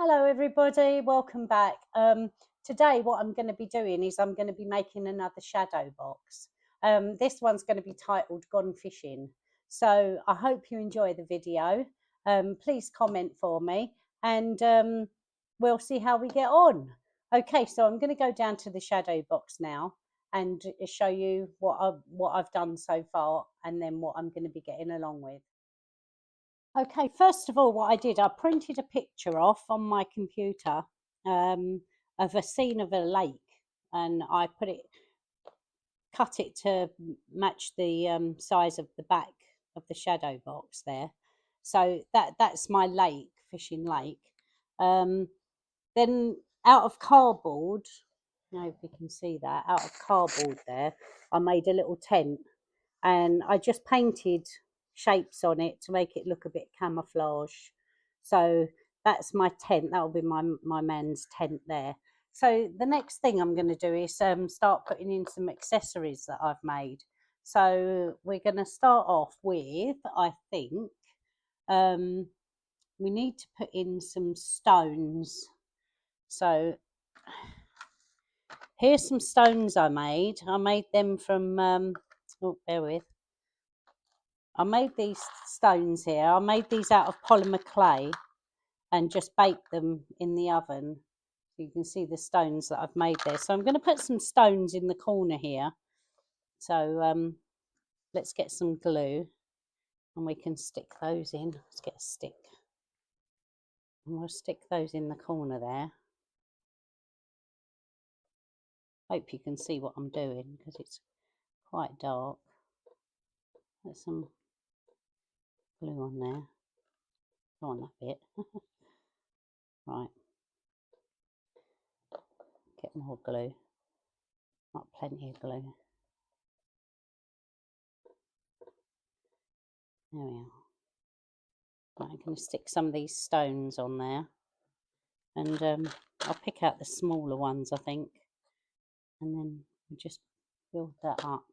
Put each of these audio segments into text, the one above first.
Hello everybody, welcome back. Today what I'm going to be doing is I'm going to be making another shadow box. This one's going to be titled Gone Fishing. So I hope you enjoy the video. Please comment for me and we'll see how we get on. Okay, so I'm going to go down to the shadow box now and show you what I've done so far and then what I'm going to be getting along with. Okay, first of all, what I did, I printed a picture off on my computer of a scene of a lake, and I cut it to match the size of the back of the shadow box there. So that's my lake, fishing lake. Then out of cardboard, I don't know if you can see that, out of cardboard there, I made a little tent, and I just painted shapes on it to make it look a bit camouflage. So that's my tent. That will be my man's tent there. So the next thing I'm going to do is start putting in some accessories that I've made. So we're going to start off with, I think, we need to put in some stones. So here's some stones I made. I made them from, oh, bear with. I made these stones here. I made these out of polymer clay and just baked them in the oven. You can see the stones that I've made there. So I'm going to put some stones in the corner here. So let's get some glue and we can stick those in. Let's get a stick. And we'll stick those in the corner there. Hope you can see what I'm doing because it's quite dark. Put some glue on there. Go on that bit. Right. Get more glue. Not plenty of glue. There we are. Right, I'm going to stick some of these stones on there, and I'll pick out the smaller ones, I think, and then we just build that up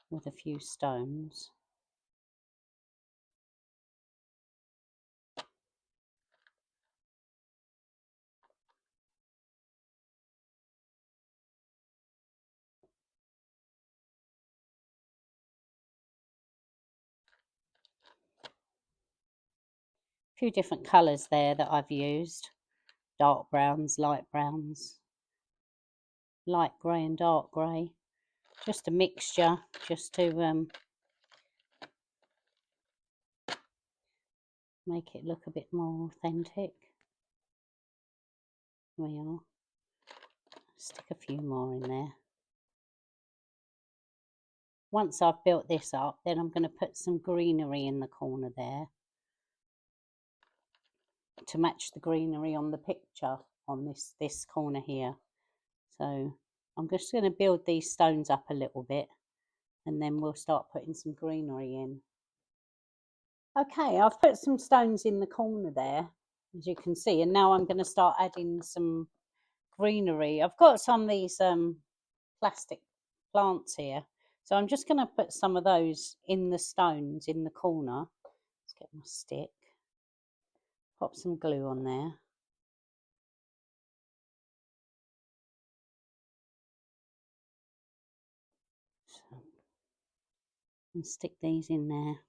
with a few stones. A few different colours there that I've used. Dark browns, light browns, light grey and dark grey. Just a mixture, just to make it look a bit more authentic. There we are. Stick a few more in there. Once I've built this up, then I'm going to put some greenery in the corner there to match the greenery on the picture on this corner here. So I'm just going to build these stones up a little bit and then we'll start putting some greenery in. Okay, I've put some stones in the corner there, as you can see, and now I'm going to start adding some greenery. I've got some of these plastic plants here, so I'm just going to put some of those in the stones in the corner. Let's get my stick, pop some glue on there. So, and stick these in there.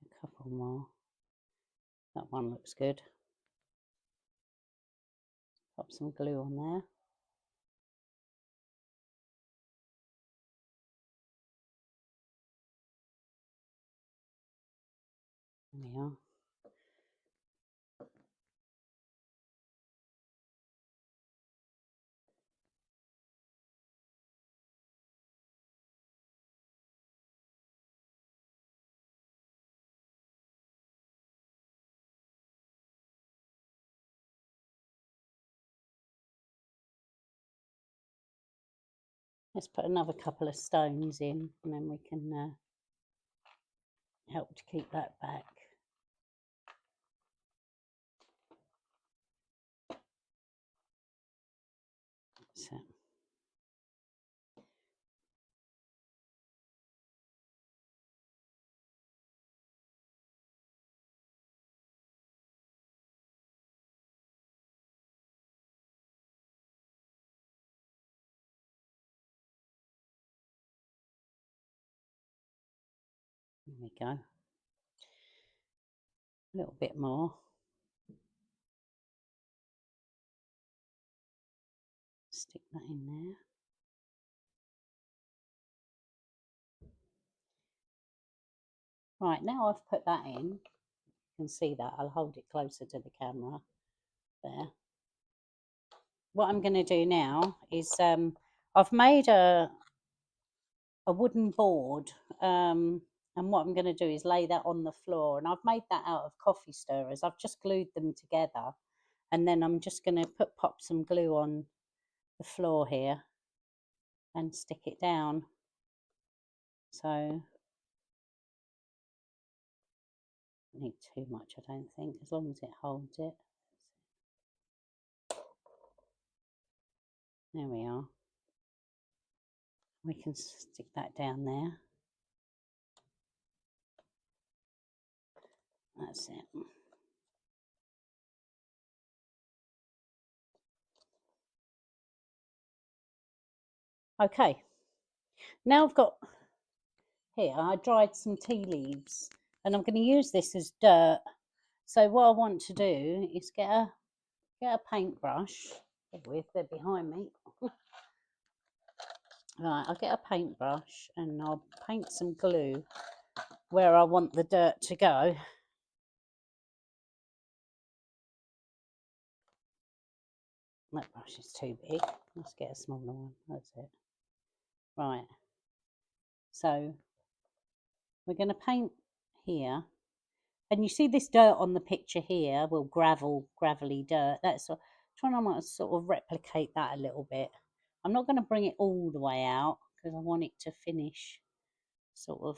A couple more. That one looks good. Pop some glue on there. There we are. Let's put another couple of stones in and then we can help to keep that back. So There we go. A little bit more. Stick that in there. Right, now I've put that in, you can see that. I'll hold it closer to the camera there. What I'm going to do now is I've made a wooden board, and what I'm going to do is lay that on the floor, and I've made that out of coffee stirrers. I've just glued them together, and then I'm just going to pop some glue on the floor here and stick it down. So need too much, I don't think, as long as it holds it. There we are. We can stick that down there. That's it. Okay, now I've got here, I dried some tea leaves, and I'm going to use this as dirt. So what I want to do is get a paintbrush. They're behind me. Right, I'll get a paintbrush and I'll paint some glue where I want the dirt to go. That brush is too big. Let's get a smaller one. That's it. Right. So we're going to paint here. And you see this dirt on the picture here, well, gravelly dirt. That's trying to sort of replicate that a little bit. I'm not going to bring it all the way out because I want it to finish sort of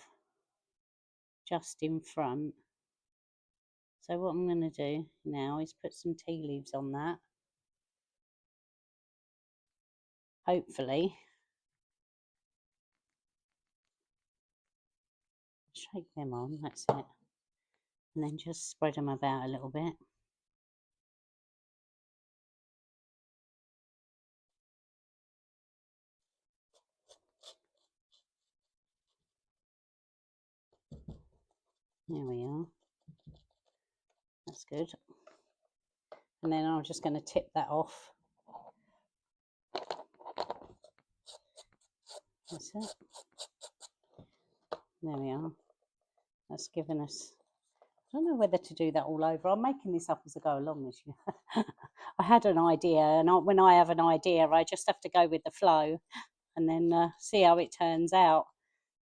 just in front. So what I'm going to do now is put some tea leaves on that. Hopefully. Shake them on, that's it. And then just spread them about a little bit. There we are. That's good. And then I'm just going to tip that off. That's it. There we are. That's given us, I don't know whether to do that all over. I'm making this up as I go along this year. I had an idea, and when I have an idea, I just have to go with the flow and then see how it turns out.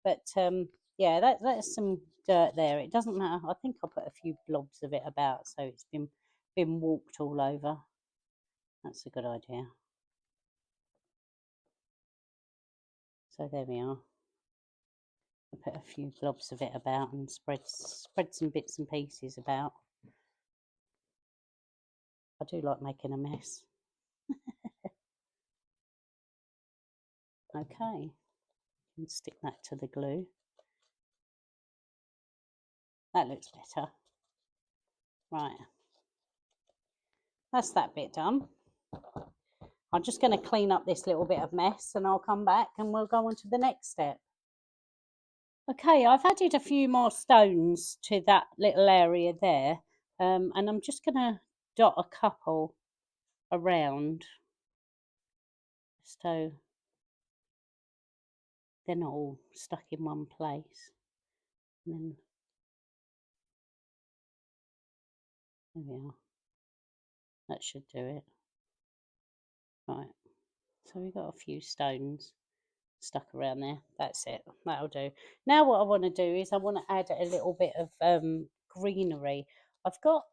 But yeah, that's some dirt there. It doesn't matter. I think I'll put a few blobs of it about, so it's been walked all over. That's a good idea. So there we are. I put a few blobs of it about and spread some bits and pieces about. I do like making a mess. Okay, and stick that to the glue. That looks better. Right, that's that bit done. I'm just going to clean up this little bit of mess and I'll come back and we'll go on to the next step. Okay, I've added a few more stones to that little area there, and I'm just going to dot a couple around so they're not all stuck in one place. And then there we are. That should do it. Right, so we've got a few stones stuck around there. That's it. That'll do. Now what I want to do is I want to add a little bit of greenery. I've got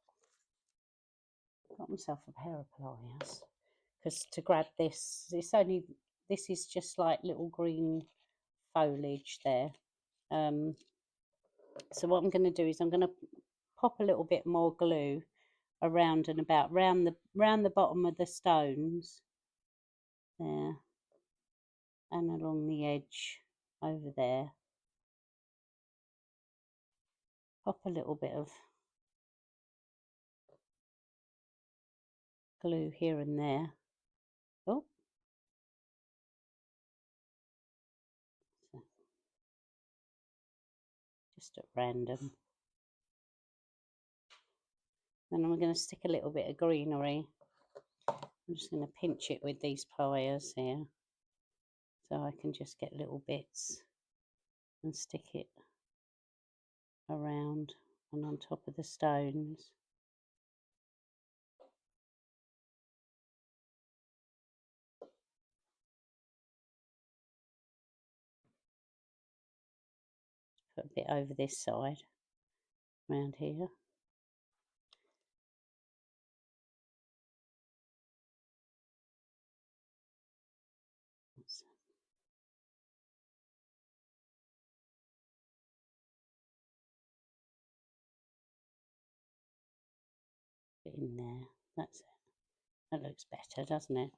myself a pair of pliers because to grab this, this is just like little green foliage there. So what I'm going to do is I'm going to pop a little bit more glue around and about round the bottom of the stones there and along the edge over there. Pop a little bit of glue here and there. Oh, just at random. Then I'm going to stick a little bit of greenery. I'm just going to pinch it with these pliers here, so I can just get little bits and stick it around and on top of the stones. Put a bit over this side, around here. Bit in there. That's it. That looks better, doesn't it?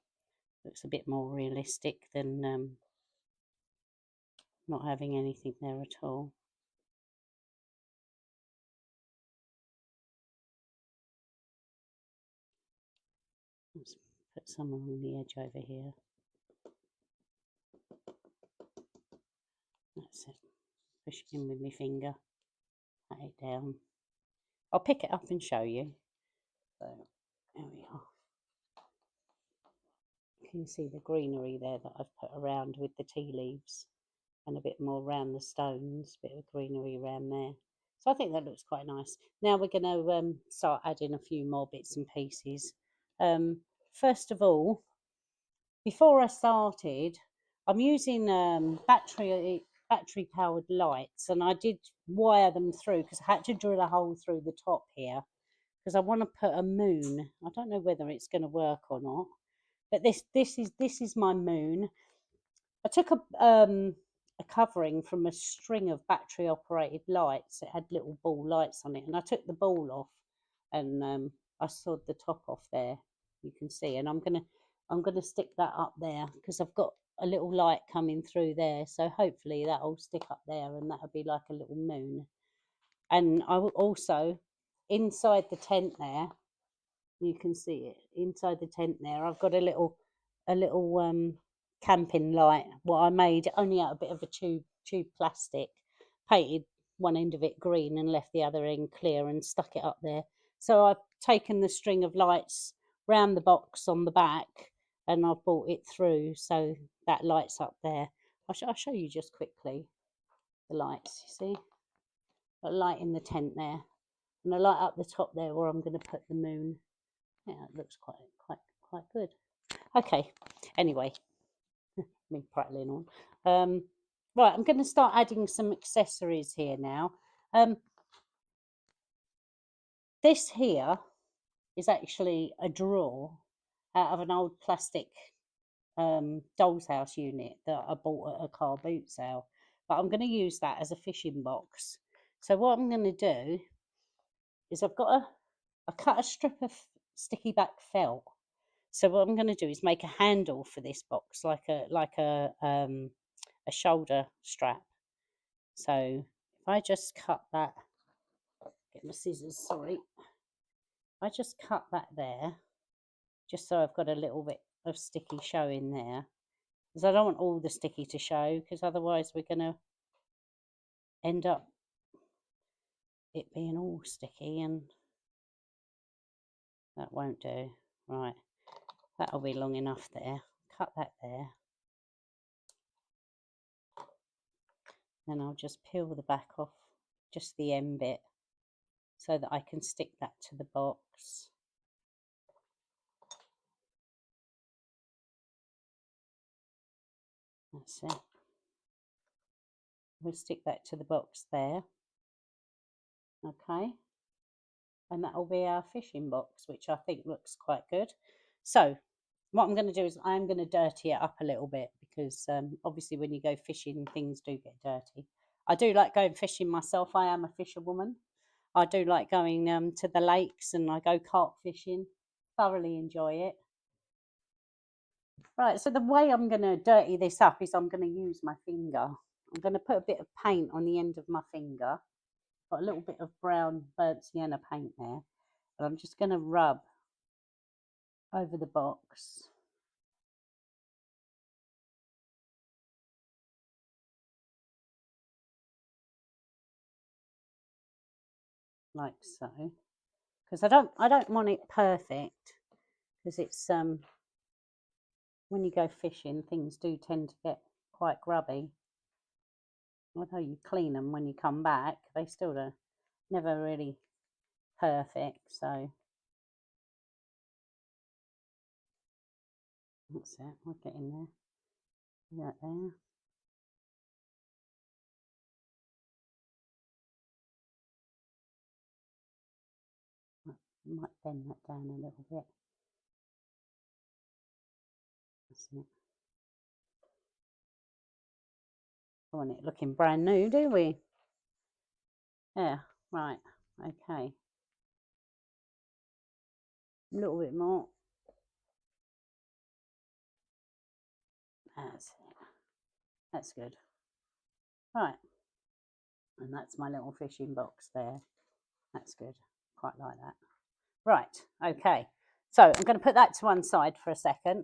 Looks a bit more realistic than not having anything there at all. Let's put some on the edge over here. That's it. Push it in with my finger. Pat it down. I'll pick it up and show you. So there we are. Can you see the greenery there that I've put around with the tea leaves, and a bit more around the stones, a bit of greenery around there. So I think that looks quite nice. Now we're going to start adding a few more bits and pieces. First of all, before I started, I'm using battery powered lights, and I did wire them through because I had to drill a hole through the top here because I want to put a moon. I don't know whether it's going to work or not, but this is my moon. I took a covering from a string of battery operated lights. It had little ball lights on it, and I took the ball off, and I sawed the top off there. You can see, and I'm gonna stick that up there because I've got a little light coming through there. So hopefully that'll stick up there, and that'll be like a little moon. And I will also, inside the tent there, you can see it inside the tent there. I've got a little camping light, what I made only out of a bit of a tube plastic, painted one end of it green and left the other end clear and stuck it up there. So I've taken the string of lights round the box on the back and I've brought it through so that light's up there. I'll show you just quickly the lights. You see, got a light in the tent there and a light up the top there where I'm going to put the moon. Yeah, it looks quite good. Okay, anyway, me prattling on. Right, I'm going to start adding some accessories here now. This here is actually a drawer out of an old plastic doll's house unit that I bought at a car boot sale. But I'm going to use that as a fishing box. So what I'm going to do is I cut a strip of sticky back felt. So what I'm going to do is make a handle for this box, like a shoulder strap. So if I just cut that, get my scissors, sorry. I just cut that there, just so I've got a little bit of sticky showing there, because I don't want all the sticky to show, because otherwise we're going to end up it being all sticky, and that won't do. Right, that'll be long enough there. Cut that there. Then I'll just peel the back off, just the end bit, so that I can stick that to the box. That's it. We'll stick that to the box there. Okay. And that will be our fishing box, which I think looks quite good. So what I'm going to do is I'm going to dirty it up a little bit because obviously when you go fishing, things do get dirty. I do like going fishing myself. I am a fisherwoman. I do like going to the lakes, and I go carp fishing. Thoroughly enjoy it. Right, so the way I'm going to dirty this up is I'm going to use my finger. I'm going to put a bit of paint on the end of my finger. Got a little bit of brown burnt sienna paint there. And I'm just going to rub over the box. like so, because I don't want it perfect, because it's when you go fishing, things do tend to get quite grubby. Although you clean them when you come back, they still are never really perfect. So that's it. We'll get in there. Right there. Might bend that down a little bit. That's it. I want it looking brand new, do we? Yeah, right. Okay. A little bit more. That's it. That's good. Right. And that's my little fishing box there. That's good. Quite like that. Right. Okay. So I'm going to put that to one side for a second.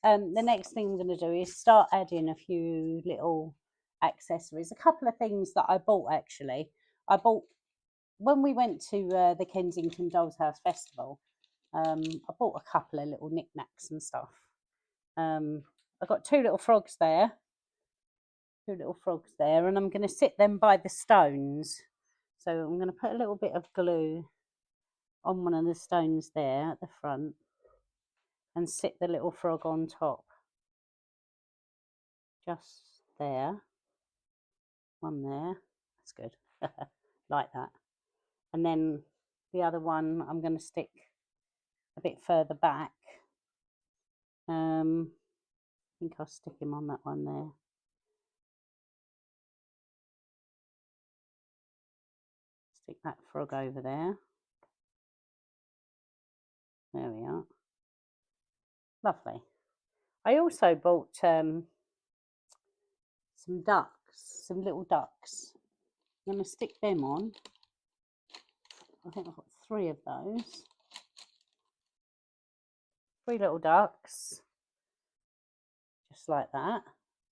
The next thing I'm going to do is start adding a few little accessories. A couple of things that I bought actually. I bought when we went to the Kensington Dolls House Festival. I bought a couple of little knickknacks and stuff. I've got two little frogs there, and I'm going to sit them by the stones. So I'm going to put a little bit of glue on one of the stones there at the front and sit the little frog on top. Just there. One there. That's good. Like that. And then the other one I'm going to stick a bit further back. I think I'll stick him on that one there. Stick that frog over there. There we are. Lovely. I also bought some ducks, some little ducks. I'm going to stick them on. I think I've got 3 of those. 3 little ducks. Just like that.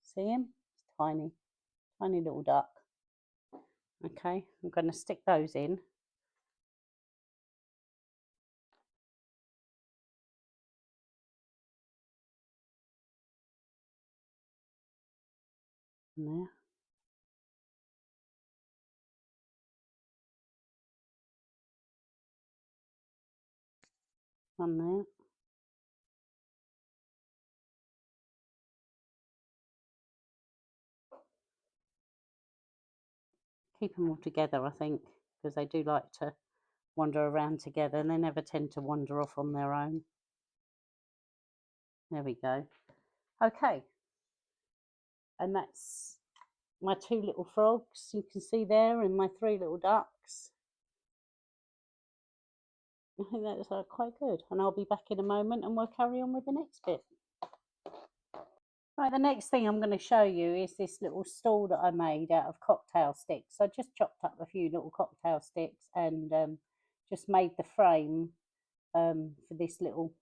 See him? It's tiny, tiny little duck. Okay, I'm going to stick those in. In there. One there. Keep them all together, I think, because they do like to wander around together and they never tend to wander off on their own. There we go. Okay. And that's my 2 little frogs you can see there and my 3 little ducks. I think that's quite good. And I'll be back in a moment and we'll carry on with the next bit. Right, the next thing I'm going to show you is this little stall that I made out of cocktail sticks. I just chopped up a few little cocktail sticks and just made the frame for this little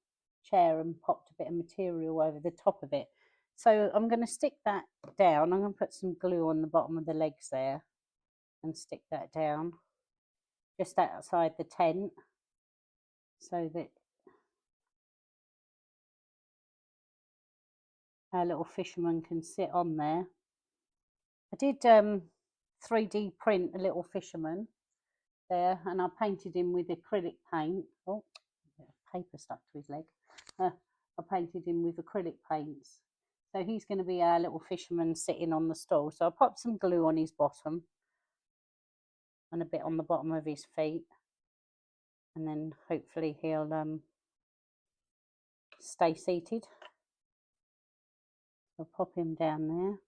chair and popped a bit of material over the top of it. So I'm going to stick that down. I'm going to put some glue on the bottom of the legs there and stick that down just outside the tent so that our little fisherman can sit on there. I did 3D print a little fisherman there and I painted him with acrylic paint. Oh, paper stuck to his leg. I painted him with acrylic paints. So he's going to be our little fisherman sitting on the stall. So I popped some glue on his bottom and a bit on the bottom of his feet. And then hopefully he'll stay seated. I'll pop him down there.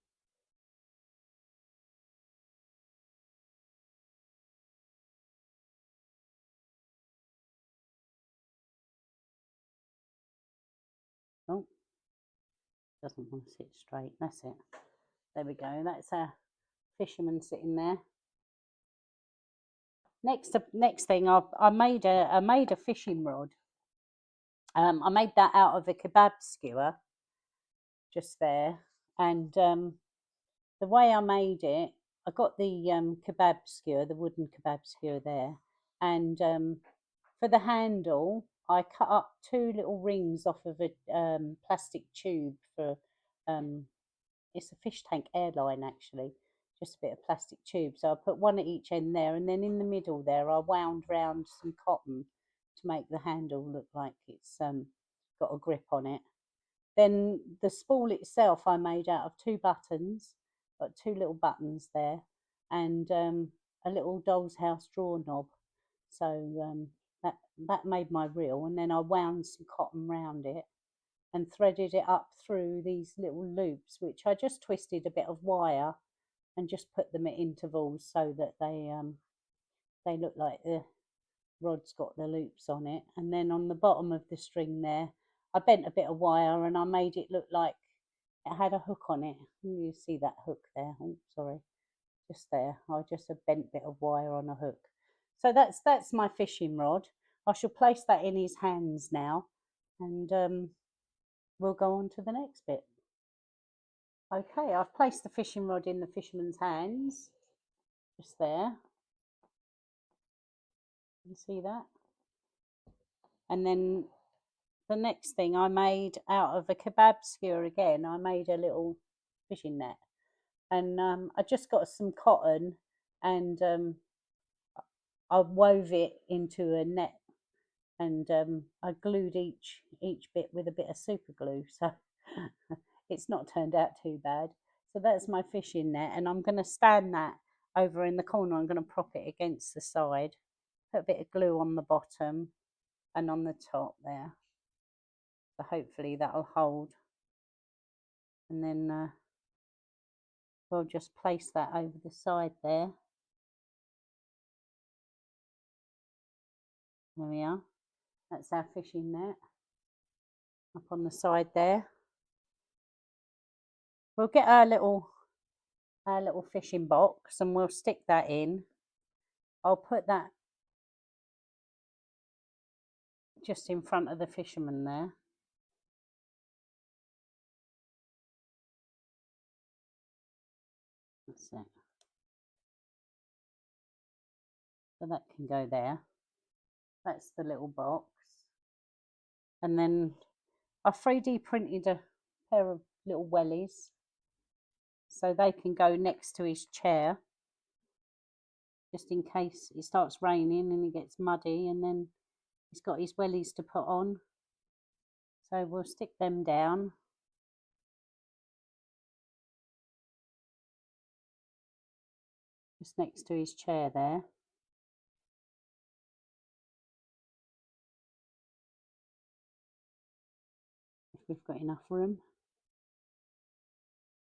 Oh, doesn't want to sit straight. That's it. There we go. That's our fisherman sitting there. Next thing, I made a fishing rod. I made that out of a kebab skewer, just there. And the way I made it, I got the kebab skewer, the wooden kebab skewer there, And for the handle, I cut up 2 little rings off of a plastic tube for it's a fish tank airline actually, just a bit of plastic tube. So I put one at each end there, and then in the middle there I wound round some cotton to make the handle look like it's got a grip on it. Then the spool itself I made out of 2 buttons, got 2 little buttons there, and a little doll's house drawer knob. So that made my reel, and then I wound some cotton round it and threaded it up through these little loops, which I just twisted a bit of wire and just put them at intervals so that they look like the rod's got the loops on it. And then on the bottom of the string there, I bent a bit of wire and I made it look like it had a hook on it. You see that hook there? Oh, sorry, just there. I just a bent bit of wire on a hook. So that's my fishing rod. I shall place that in his hands now, and we'll go on to the next bit. Okay, I've placed the fishing rod in the fisherman's hands, just there. You see that? And then the next thing I made out of a kebab skewer again, I made a little fishing net. And I just got some cotton and I wove it into a net, and I glued each bit with a bit of super glue, so it's not turned out too bad. So that's my fishing net, and I'm going to stand that over in the corner. I'm going to prop it against the side, put a bit of glue on the bottom and on the top there, so hopefully that'll hold. And then we'll just place that over the side there. There we are. That's our fishing net up on the side there. We'll get our little fishing box and we'll stick that in. I'll put that just in front of the fisherman there. That's it. So that can go there. That's the little box. And then I 3D printed a pair of little wellies so they can go next to his chair, just in case it starts raining and it gets muddy, and then he's got his wellies to put on. So we'll stick them down. Just next to his chair there. If we've got enough room.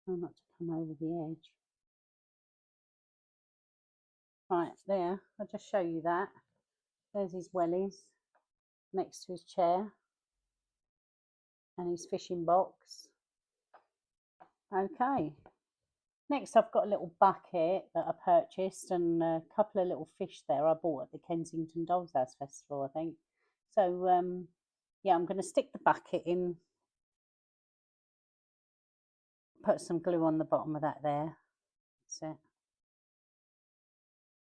Try not to come over the edge. Right, there, I'll just show you that. There's his wellies next to his chair and his fishing box. Okay, next I've got a little bucket that I purchased and a couple of little fish there I bought at the Kensington Dolls House Festival, I think. So yeah, I'm going to stick the bucket in, put some glue on the bottom of that there. That's it.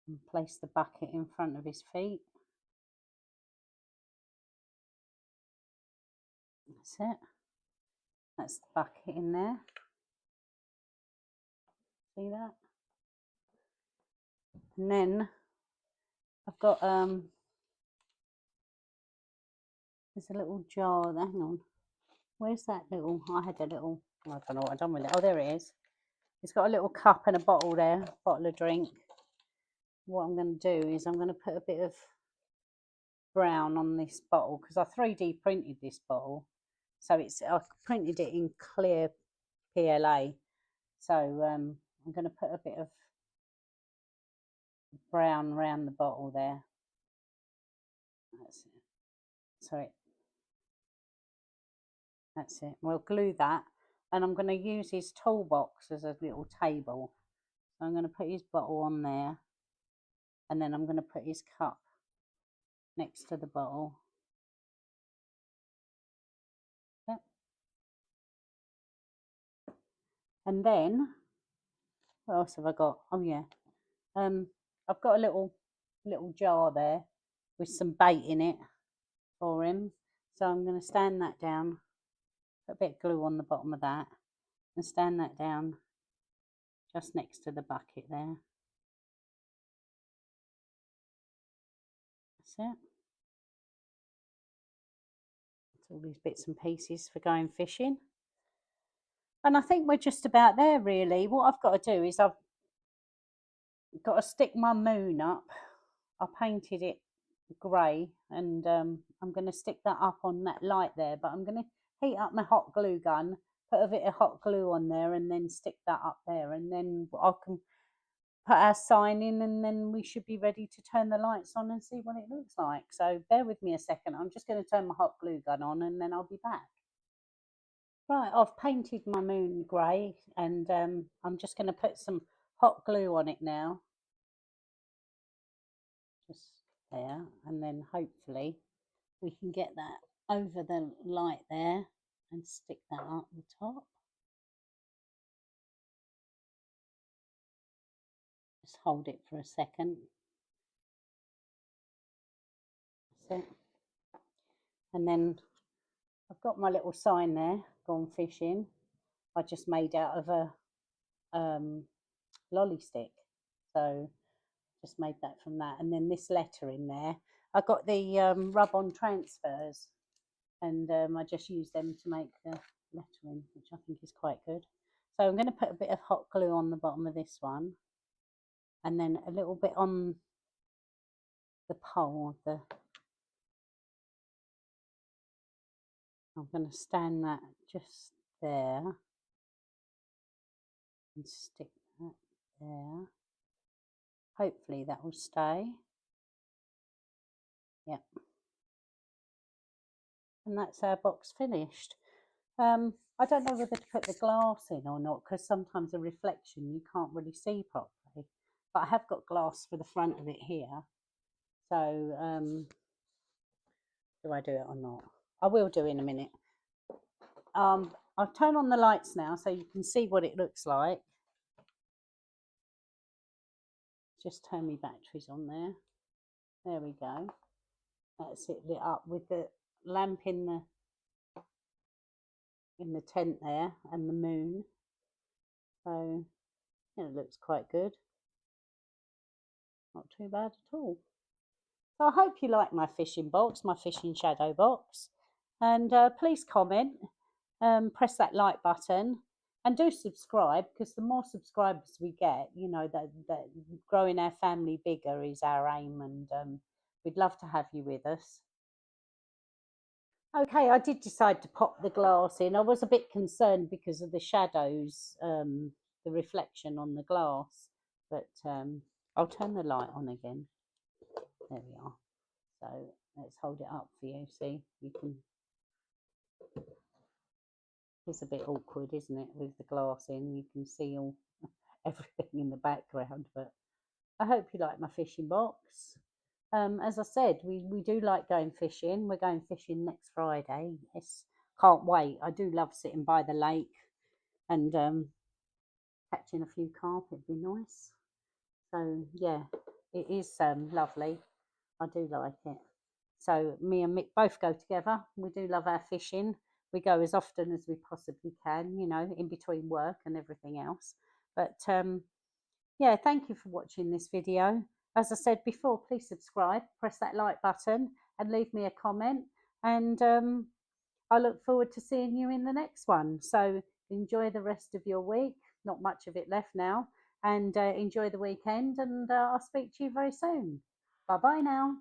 And place the bucket in front of his feet. That's it. That's the bucket in there. See that? And then I've got there's a little jar. Hang on. Where's that little? I had a little. I don't know what I've done with it. Oh, there it is. It's got a little cup and a bottle there, bottle of drink. What I'm going to do is I'm going to put a bit of brown on this bottle because I 3D printed this bottle. So I printed it in clear PLA. So I'm going to put a bit of brown around the bottle there. That's it. So that's it. We'll glue that, and I'm going to use his toolbox as a little table. So I'm going to put his bottle on there, and then I'm going to put his cup next to the bottle. Okay. And then what else have I got? Oh yeah, I've got a little jar there with some bait in it for him. So I'm going to stand that down, put a bit of glue on the bottom of that, and stand that down just next to the bucket there. That's it. That's all these bits and pieces for going fishing. And I think we're just about there, really. What I've got to do is I've got to stick my moon up. I painted it grey, and I'm going to stick that up on that light there, but I'm going to heat up my hot glue gun, put a bit of hot glue on there, and then stick that up there, and then I can put our sign in, and then we should be ready to turn the lights on and see what it looks like. So bear with me a second. I'm just going to turn my hot glue gun on, and then I'll be back. Right, I've painted my moon grey, and I'm just going to put some hot glue on it now. Just there, and then hopefully we can get that over the light there and stick that up the top. Just hold it for a second. That's it. And then I've got my little sign there, gone fishing. I just made out of a lolly stick. So just made that from that. And then this letter in there, I got the rub-on transfers, and I just used them to make the lettering, which I think is quite good. So I'm going to put a bit of hot glue on the bottom of this one, and then a little bit on the pole of the. I'm going to stand that just there and stick that there. Hopefully that will stay. Yep. And that's our box finished. I don't know whether to put the glass in or not, because sometimes the reflection you can't really see properly. But I have got glass for the front of it here. So do I do it or not? I will do in a minute. I'll turn on the lights now so you can see what it looks like. Just turn my batteries on there. There we go. That's it lit up with the lamp in the tent there and the moon. So yeah, it looks quite good. Not too bad at all. So I hope you like my fishing box, my fishing shadow box. And please comment, press that like button, and do subscribe, because the more subscribers we get, you know, that growing our family bigger is our aim, and we'd love to have you with us. Okay, I did decide to pop the glass in. I was a bit concerned because of the shadows, the reflection on the glass, but I'll turn the light on again. There we are. So let's hold it up for you. See, you can. It's a bit awkward, isn't it, with the glass in? You can see all everything in the background, but I hope you like my fishing box. As I said, we do like going fishing. We're going fishing next Friday. Yes, can't wait. I do love sitting by the lake and catching a few carp. It'd be nice. So yeah, it is lovely. I do like it. So me and Mick both go together. We do love our fishing. We go as often as we possibly can, you know, in between work and everything else. But yeah, thank you for watching this video. As I said before, please subscribe, press that like button, and leave me a comment. And I look forward to seeing you in the next one. So enjoy the rest of your week. Not much of it left now. And enjoy the weekend. And I'll speak to you very soon. Bye-bye now.